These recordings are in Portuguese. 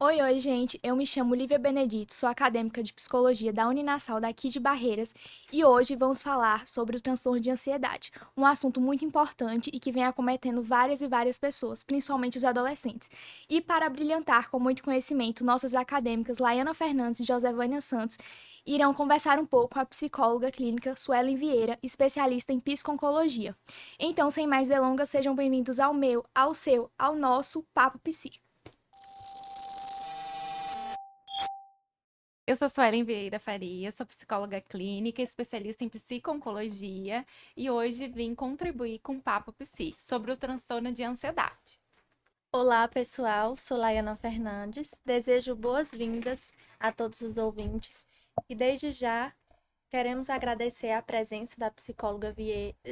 Oi, gente. Eu me chamo Lívia Benedito, sou acadêmica de psicologia da Uninasal daqui de Barreiras e hoje vamos falar sobre o transtorno de ansiedade, um assunto muito importante e que vem acometendo várias e várias pessoas, principalmente os adolescentes. E para brilhantar com muito conhecimento, nossas acadêmicas Laiana Fernandes e Josevânia Santos irão conversar um pouco com a psicóloga clínica Suelen Vieira, especialista em psico-oncologia. Então, sem mais delongas, sejam bem-vindos ao meu, ao seu, ao nosso Papo Psi. Eu sou Suelen Vieira Faria, sou psicóloga clínica, especialista em psico-oncologia e hoje vim contribuir com o Papo Psi sobre o transtorno de ansiedade. Olá, pessoal. Sou Laiana Fernandes. Desejo boas-vindas a todos os ouvintes e desde já queremos agradecer a presença da psicóloga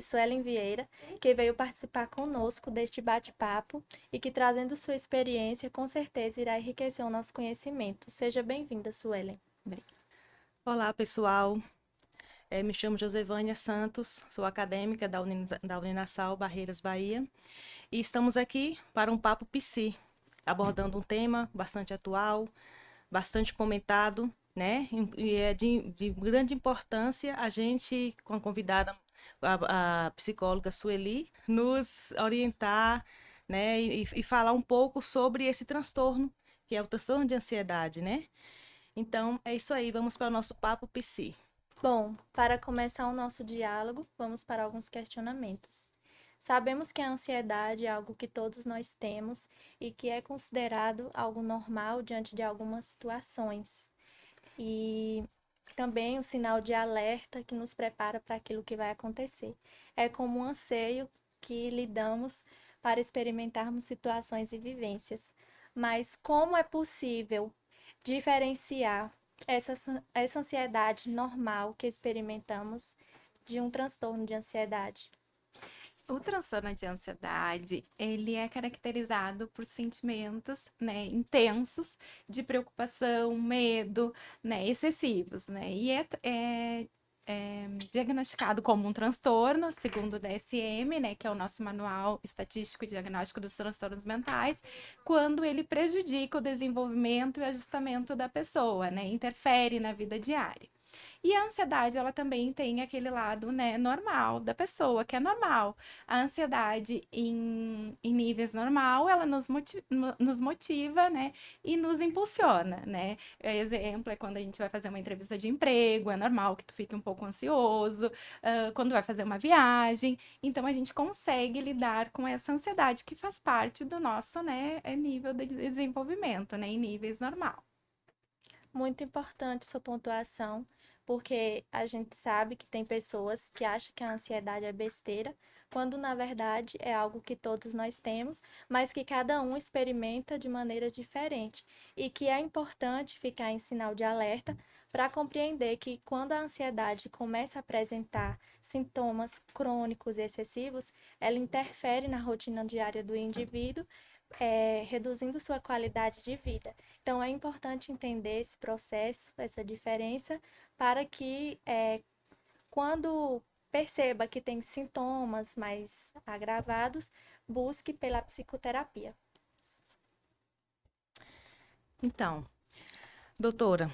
Suelen Vieira, que veio participar conosco deste bate-papo e que, trazendo sua experiência, com certeza irá enriquecer o nosso conhecimento. Seja bem-vinda, Suelen. Obrigada. Olá, pessoal. Me chamo Josevânia Santos, sou acadêmica da Uninasal Barreiras, Bahia, e estamos aqui para um papo psi, abordando um tema bastante atual, bastante comentado, né? E é de grande importância a gente, com a convidada, a psicóloga Sueli, nos orientar, né? E falar um pouco sobre esse transtorno, que é o transtorno de ansiedade, né? Então, é isso aí, vamos para o nosso papo psi. Bom, para começar o nosso diálogo, vamos para alguns questionamentos. Sabemos que a ansiedade é algo que todos nós temos e que é considerado algo normal diante de algumas situações. E também um sinal de alerta que nos prepara para aquilo que vai acontecer. É como um anseio que lidamos para experimentarmos situações e vivências. Mas como é possível diferenciar essa, essa ansiedade normal que experimentamos de um transtorno de ansiedade? O transtorno de ansiedade, ele é caracterizado por sentimentos, né, intensos de preocupação, medo, né, excessivos, né, e é diagnosticado como um transtorno, segundo o DSM, né, que é o nosso Manual Estatístico e Diagnóstico dos Transtornos Mentais, quando ele prejudica o desenvolvimento e ajustamento da pessoa, né, interfere na vida diária. E a ansiedade, ela também tem aquele lado, né, normal da pessoa, que é normal. A ansiedade em níveis normal, ela nos motiva, né, e nos impulsiona, né. Exemplo é quando a gente vai fazer uma entrevista de emprego, é normal que tu fique um pouco ansioso, quando vai fazer uma viagem. Então, a gente consegue lidar com essa ansiedade que faz parte do nosso, né, nível de desenvolvimento, né, em níveis normal. Muito importante sua pontuação, porque a gente sabe que tem pessoas que acham que a ansiedade é besteira, quando na verdade é algo que todos nós temos, mas que cada um experimenta de maneira diferente. E que é importante ficar em sinal de alerta para compreender que quando a ansiedade começa a apresentar sintomas crônicos e excessivos, ela interfere na rotina diária do indivíduo, reduzindo sua qualidade de vida. Então, é importante entender esse processo, essa diferença, para que, quando perceba que tem sintomas mais agravados, busque pela psicoterapia. Então, doutora,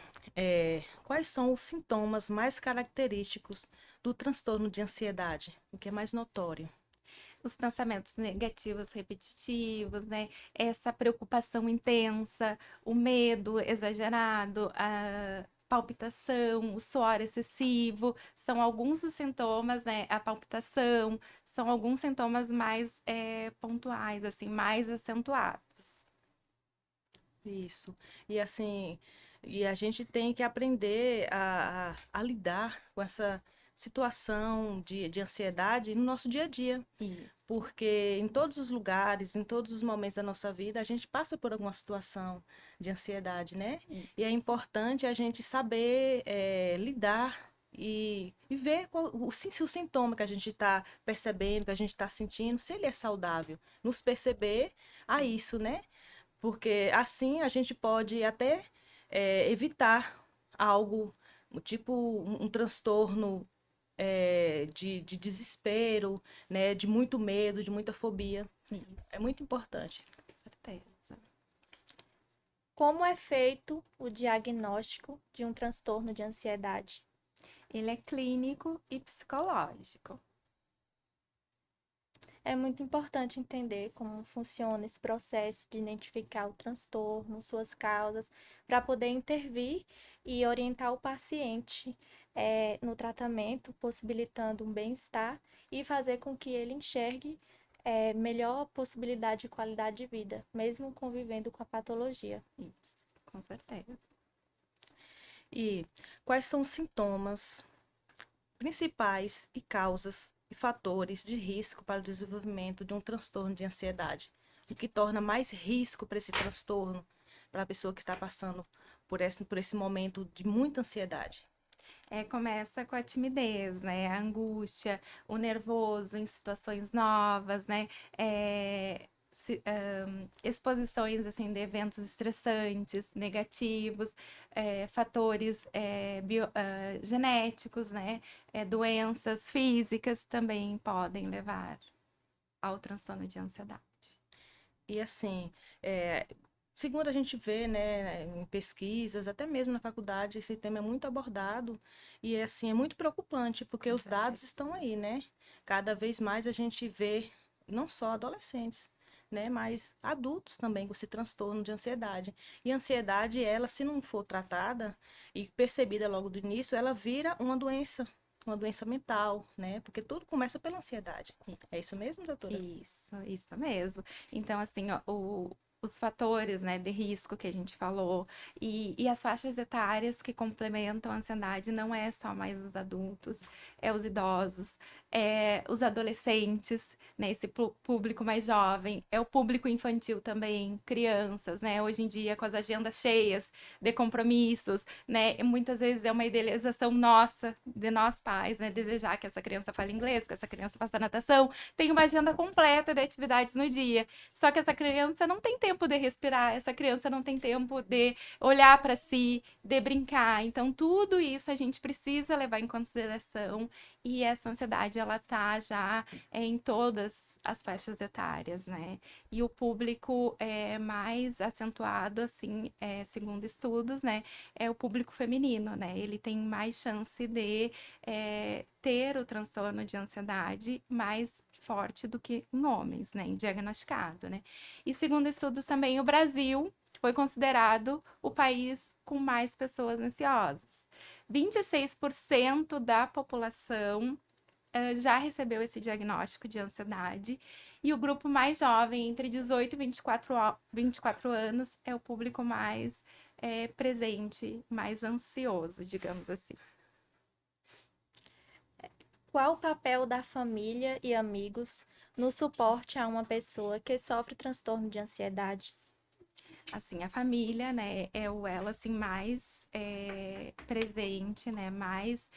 quais são os sintomas mais característicos do transtorno de ansiedade? O que é mais notório? Os pensamentos negativos repetitivos, né? Essa preocupação intensa, o medo exagerado, a palpitação, o suor excessivo, são alguns dos sintomas, né? A palpitação, são alguns sintomas mais pontuais, assim, mais acentuados. Isso. E assim, e a gente tem que aprender a lidar com essa situação de ansiedade no nosso dia a dia. Isso. Porque em todos os lugares, em todos os momentos da nossa vida, a gente passa por alguma situação de ansiedade, né? E é importante a gente saber lidar e ver se o sintoma que a gente está percebendo, que a gente está sentindo, se ele é saudável. Nos perceber a isso, né? Porque assim a gente pode até evitar algo, tipo um transtorno de desespero, né, de muito medo, de muita fobia. É Isso, muito importante. com certeza. Como é feito o diagnóstico de um transtorno de ansiedade? Ele é clínico e psicológico. É muito importante entender como funciona esse processo de identificar o transtorno, suas causas, para poder intervir e orientar o paciente no tratamento, possibilitando um bem-estar e fazer com que ele enxergue melhor possibilidade de qualidade de vida, mesmo convivendo com a patologia. Isso, com certeza. E quais são os sintomas principais e causas e fatores de risco para o desenvolvimento de um transtorno de ansiedade? O que torna mais risco para esse transtorno, para a pessoa que está passando por esse momento de muita ansiedade? Começa com a timidez, né? A angústia, o nervoso em situações novas, né? Exposições assim de eventos estressantes, negativos, fatores genéticos, né? Doenças físicas também podem levar ao transtorno de ansiedade. E assim, segundo a gente vê, né, em pesquisas, até mesmo na faculdade, esse tema é muito abordado e assim, é muito preocupante, porque Com os dados certeza. estão aí, né? Cada vez mais a gente vê não só adolescentes, né, mas adultos também com esse transtorno de ansiedade. E a ansiedade, ela, se não for tratada e percebida logo do início, ela vira uma doença mental, né? Porque tudo começa pela ansiedade. É isso mesmo, doutora? Isso mesmo. Então, assim, ó, os fatores, né, de risco que a gente falou e as faixas etárias que complementam a ansiedade não é só mais os adultos, é os idosos, é os adolescentes, né, esse público mais jovem, é o público infantil também, crianças, né, hoje em dia com as agendas cheias de compromissos, né, e muitas vezes é uma idealização nossa, de nós pais, né, desejar que essa criança fale inglês, que essa criança faça natação, tem uma agenda completa de atividades no dia. Só que essa criança não tem tempo de respirar, essa criança não tem tempo de olhar para si, de brincar. Então, tudo isso a gente precisa levar em consideração e essa ansiedade, ela tá já em todas as faixas etárias, né? E o público mais acentuado, assim, segundo estudos, né, é o público feminino, né? Ele tem mais chance de ter o transtorno de ansiedade mais forte do que em homens, né, diagnosticado, né. E segundo estudos também, o Brasil foi considerado o país com mais pessoas ansiosas. 26% da população já recebeu esse diagnóstico de ansiedade e o grupo mais jovem, entre 18 e 24 anos, é o público mais presente, mais ansioso, digamos assim. Qual o papel da família e amigos no suporte a uma pessoa que sofre transtorno de ansiedade? Assim, a família, né, é o elo, assim, mais presente, né, mais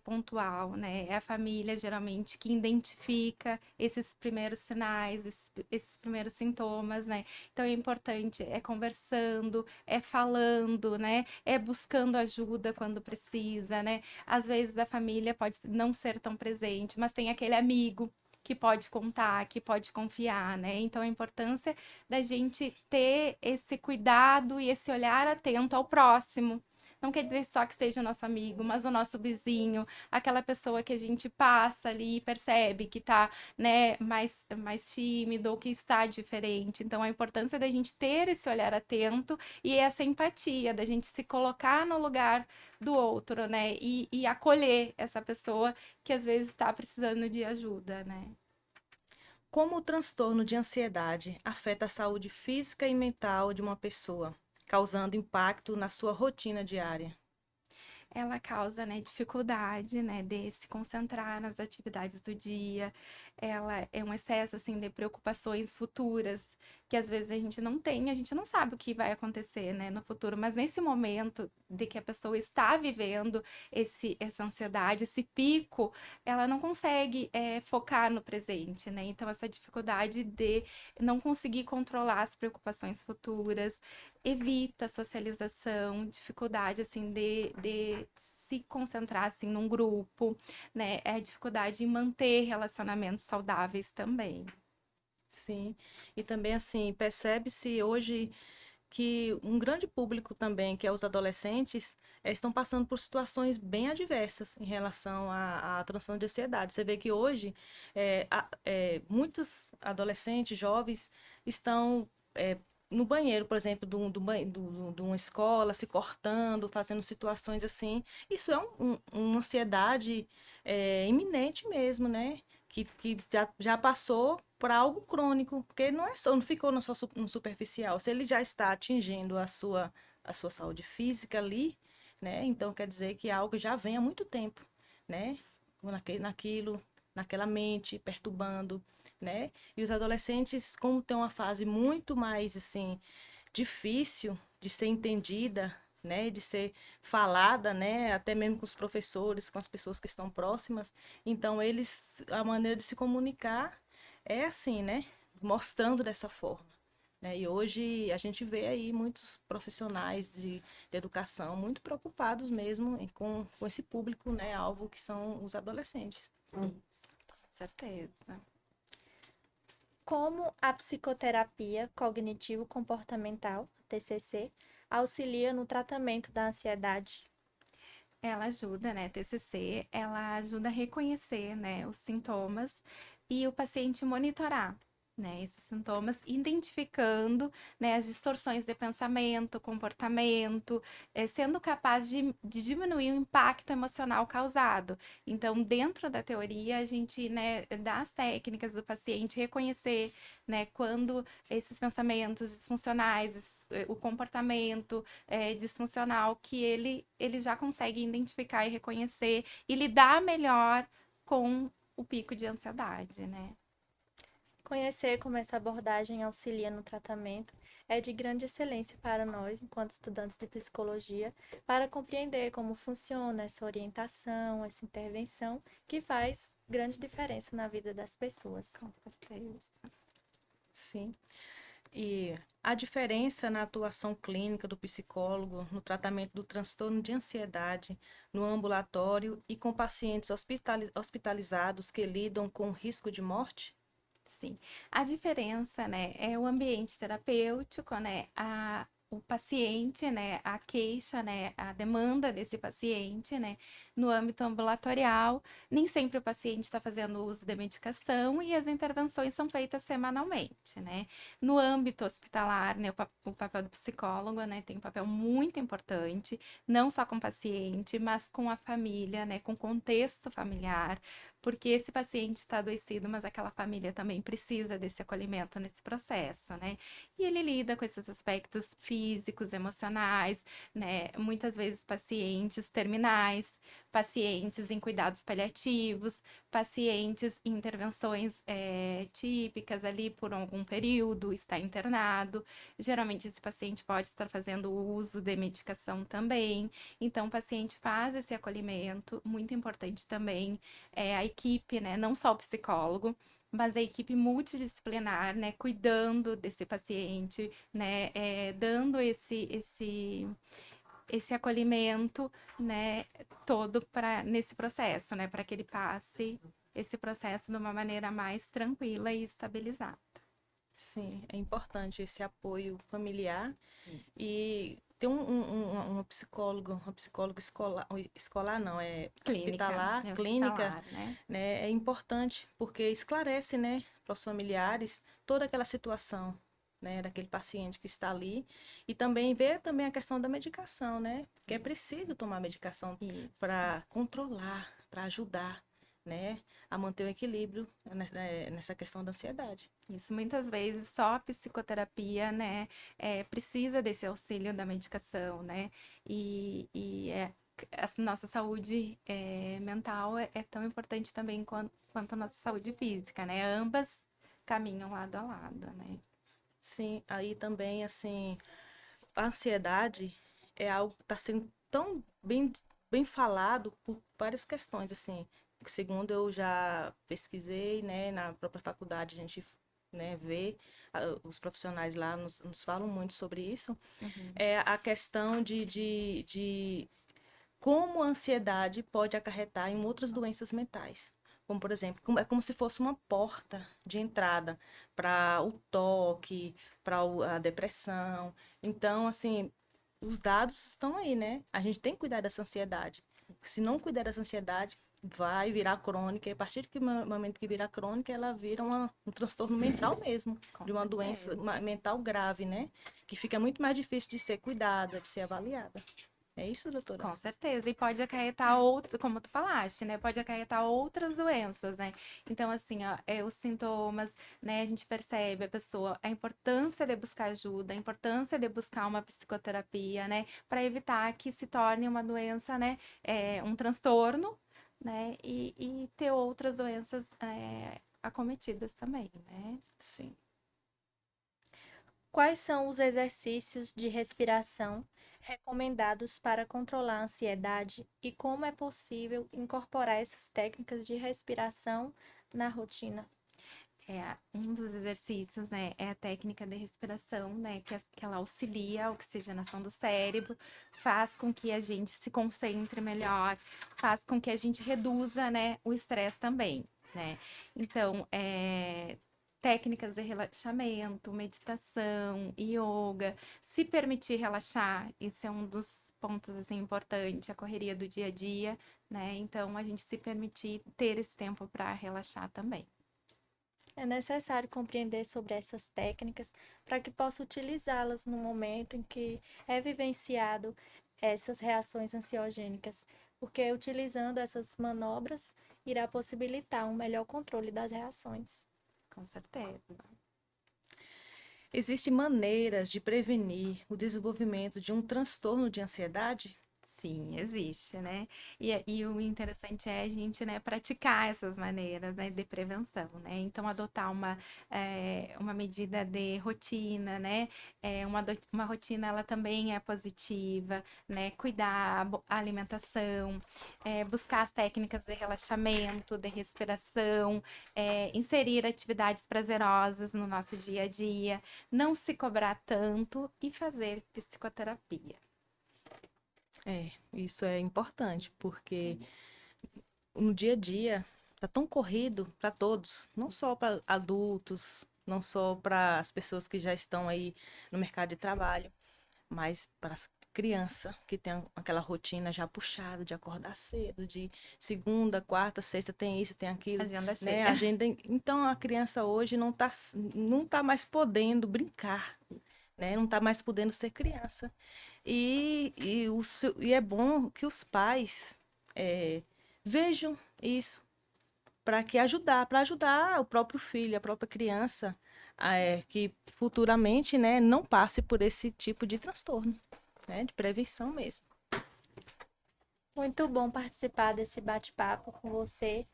pontual, né, é a família, geralmente, que identifica esses primeiros sinais, esses primeiros sintomas, né, então é importante, conversando, falando, né, buscando ajuda quando precisa, né, às vezes a família pode não ser tão presente, mas tem aquele amigo que pode contar, que pode confiar, né, então a importância da gente ter esse cuidado e esse olhar atento ao próximo. Não quer dizer só que seja o nosso amigo, mas o nosso vizinho, aquela pessoa que a gente passa ali e percebe que tá, né, mais tímido ou que está diferente. Então, a importância da gente ter esse olhar atento e essa empatia, da gente se colocar no lugar do outro, né, e acolher essa pessoa que às vezes está precisando de ajuda, né. Como o transtorno de ansiedade afeta a saúde física e mental de uma pessoa, causando impacto na sua rotina diária? Ela causa, né, dificuldade, né, de se concentrar nas atividades do dia. Ela é um excesso, assim, de preocupações futuras, que às vezes a gente não tem, a gente não sabe o que vai acontecer, né, no futuro, mas nesse momento de que a pessoa está vivendo essa ansiedade, esse pico, ela não consegue focar no presente, né? Então, essa dificuldade de não conseguir controlar as preocupações futuras, evita a socialização, dificuldade assim de se concentrar assim num grupo, né? É dificuldade em manter relacionamentos saudáveis também. Sim, e também assim, percebe-se hoje que um grande público também, que é os adolescentes, estão passando por situações bem adversas em relação à transtorno de ansiedade. Você vê que hoje muitos adolescentes, jovens, estão no banheiro, por exemplo, de uma escola, se cortando, fazendo situações assim. Isso é uma ansiedade iminente mesmo, né? Que já passou para algo crônico, porque não ficou no superficial. Se ele já está atingindo a sua saúde física ali, né? Então quer dizer que algo já vem há muito tempo, né? Naquela mente, perturbando, né? E os adolescentes, como tem uma fase muito mais, assim, difícil de ser entendida, né, de ser falada, né, até mesmo com os professores, com as pessoas que estão próximas. Então, a maneira de se comunicar é assim, né, mostrando dessa forma. Né? E hoje a gente vê aí muitos profissionais de educação muito preocupados mesmo com esse público, né, alvo que são os adolescentes. Isso, com certeza. Como a psicoterapia cognitivo-comportamental, TCC, auxilia no tratamento da ansiedade? Ela ajuda, né, TCC, ela ajuda a reconhecer, né, os sintomas e o paciente monitorar, né, esses sintomas, identificando, né, as distorções de pensamento, comportamento, sendo capaz de diminuir o impacto emocional causado. Então, dentro da teoria, a gente, né, dá as técnicas do paciente reconhecer, né, quando esses pensamentos disfuncionais, o comportamento disfuncional que ele já consegue identificar e reconhecer e lidar melhor com o pico de ansiedade, né? Conhecer como essa abordagem auxilia no tratamento é de grande excelência para nós, enquanto estudantes de psicologia, para compreender como funciona essa orientação, essa intervenção, que faz grande diferença na vida das pessoas. Com certeza. Sim. E a diferença na atuação clínica do psicólogo no tratamento do transtorno de ansiedade no ambulatório e com pacientes hospitalizados que lidam com risco de morte? Sim. A diferença, né, é o ambiente terapêutico, né, o paciente, né, a queixa, né, a demanda desse paciente, né, no âmbito ambulatorial, nem sempre o paciente está fazendo uso de medicação e as intervenções são feitas semanalmente, né. No âmbito hospitalar, né, o papel do psicólogo, né, tem um papel muito importante, não só com o paciente, mas com a família, né, com o contexto familiar, porque esse paciente está adoecido, mas aquela família também precisa desse acolhimento nesse processo, né? E ele lida com esses aspectos físicos, emocionais, né? Muitas vezes pacientes terminais, pacientes em cuidados paliativos, pacientes em intervenções típicas ali por algum período, está internado. Geralmente esse paciente pode estar fazendo uso de medicação também. Então, o paciente faz esse acolhimento, muito importante também a equipe, né, não só o psicólogo, mas a equipe multidisciplinar, né, cuidando desse paciente, né, dando esse acolhimento, né, todo nesse processo, né, para que ele passe esse processo de uma maneira mais tranquila e estabilizada. Sim, é importante esse apoio familiar e ter uma psicóloga escolar não, Clínica, hospitalar, né, clínica, hospitalar, né? né, é importante porque esclarece, né, para os familiares toda aquela situação, né, daquele paciente que está ali e também ver também a questão da medicação, né, que é preciso tomar medicação Isso. para controlar, para ajudar, né, a manter o equilíbrio nessa questão da ansiedade. Isso, muitas vezes só a psicoterapia, né, precisa desse auxílio da medicação, né, a nossa saúde mental é tão importante também quanto a nossa saúde física, né, ambas caminham lado a lado, né. Sim, aí também, assim, a ansiedade é algo que está sendo tão bem falado por várias questões, assim. Segundo eu já pesquisei, né, na própria faculdade a gente, né, vê, os profissionais lá nos falam muito sobre isso, Uhum. é a questão de como a ansiedade pode acarretar em outras doenças mentais. como por exemplo, é como se fosse uma porta de entrada para o toque, para a depressão. Então, assim, os dados estão aí, né? A gente tem que cuidar dessa ansiedade. Se não cuidar dessa ansiedade, vai virar crônica. E a partir do momento que virar crônica, ela vira um transtorno mental mesmo, Com de uma doença certeza. mental grave, né? Que fica muito mais difícil de ser cuidada, de ser avaliada. É isso, doutora? Com certeza, e pode acarretar outros, como tu falaste, né? Pode acarretar outras doenças, né? Então, assim, ó, os sintomas, né? A gente percebe a pessoa, a importância de buscar ajuda, a importância de buscar uma psicoterapia, né? Para evitar que se torne uma doença, né? Um transtorno, né? E ter outras doenças acometidas também, né? Sim. Quais são os exercícios de respiração recomendados para controlar a ansiedade e como é possível incorporar essas técnicas de respiração na rotina? Um dos exercícios, né, é a técnica de respiração, né, que ela auxilia a oxigenação do cérebro, faz com que a gente se concentre melhor, faz com que a gente reduza, né, o estresse também, né. Então, técnicas de relaxamento, meditação, yoga, se permitir relaxar, esse é um dos pontos, assim, importantes, a correria do dia a dia, né, então a gente se permitir ter esse tempo para relaxar também. É necessário compreender sobre essas técnicas para que possa utilizá-las no momento em que é vivenciado essas reações ansiogênicas, porque utilizando essas manobras irá possibilitar um melhor controle das reações. Com certeza. Existem maneiras de prevenir o desenvolvimento de um transtorno de ansiedade? Sim, existe, né? E o interessante é a gente, né, praticar essas maneiras, né, de prevenção, né? Então, adotar uma medida de rotina, né? Uma rotina, ela também é positiva, né? Cuidar a alimentação, buscar as técnicas de relaxamento, de respiração, inserir atividades prazerosas no nosso dia a dia, não se cobrar tanto e fazer psicoterapia. Isso é importante, porque no dia a dia tá tão corrido para todos, não só para adultos, não só para as pessoas que já estão aí no mercado de trabalho, mas para as crianças que tem aquela rotina já puxada de acordar cedo, de segunda, quarta, sexta tem isso, tem aquilo, Agenda né? cheia. Então a criança hoje não tá mais podendo brincar, né? Não tá mais podendo ser criança. E é bom que os pais vejam isso para ajudar o próprio filho, a própria criança, que futuramente, né, não passe por esse tipo de transtorno, né, de prevenção mesmo. Muito bom participar desse bate-papo com você.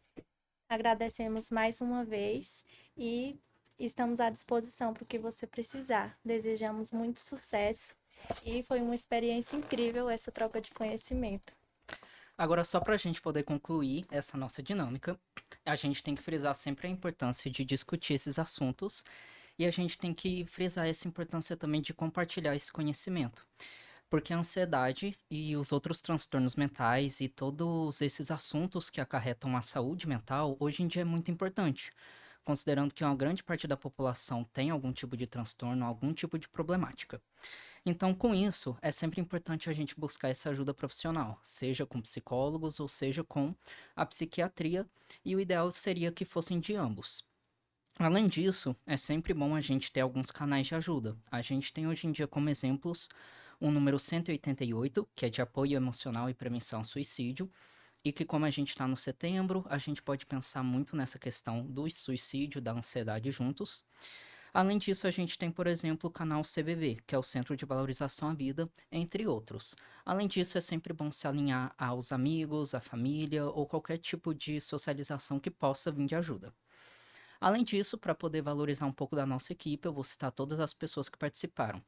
Agradecemos mais uma vez e estamos à disposição para o que você precisar. Desejamos muito sucesso e foi uma experiência incrível essa troca de conhecimento. Agora, só para a gente poder concluir essa nossa dinâmica, a gente tem que frisar sempre a importância de discutir esses assuntos e a gente tem que frisar essa importância também de compartilhar esse conhecimento. Porque a ansiedade e os outros transtornos mentais e todos esses assuntos que acarretam a saúde mental, hoje em dia é muito importante, considerando que uma grande parte da população tem algum tipo de transtorno, algum tipo de problemática. Então, com isso, é sempre importante a gente buscar essa ajuda profissional, seja com psicólogos ou seja com a psiquiatria, e o ideal seria que fossem de ambos. Além disso, é sempre bom a gente ter alguns canais de ajuda. A gente tem hoje em dia como exemplos o número 188, que é de apoio emocional e prevenção ao suicídio, e que como a gente está no setembro, a gente pode pensar muito nessa questão do suicídio, da ansiedade juntos. Além disso, a gente tem, por exemplo, o canal CVV, que é o Centro de Valorização à Vida, entre outros. Além disso, é sempre bom se alinhar aos amigos, à família ou qualquer tipo de socialização que possa vir de ajuda. Além disso, para poder valorizar um pouco da nossa equipe, eu vou citar todas as pessoas que participaram.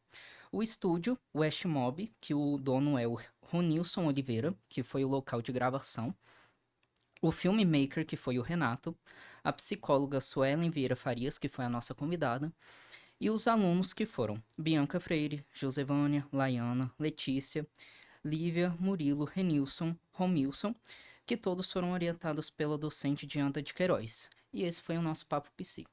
O estúdio, o Westmob, que o dono é o Ronilson Oliveira, que foi o local de gravação. O filmmaker, que foi o Renato. A psicóloga Suelen Vieira Farias, que foi a nossa convidada. E os alunos que foram Bianca Freire, Josevânia, Laiana, Letícia, Lívia, Murilo, Renilson, Romilson, que todos foram orientados pela docente Dianda de Queiroz. E esse foi o nosso Papo Psi.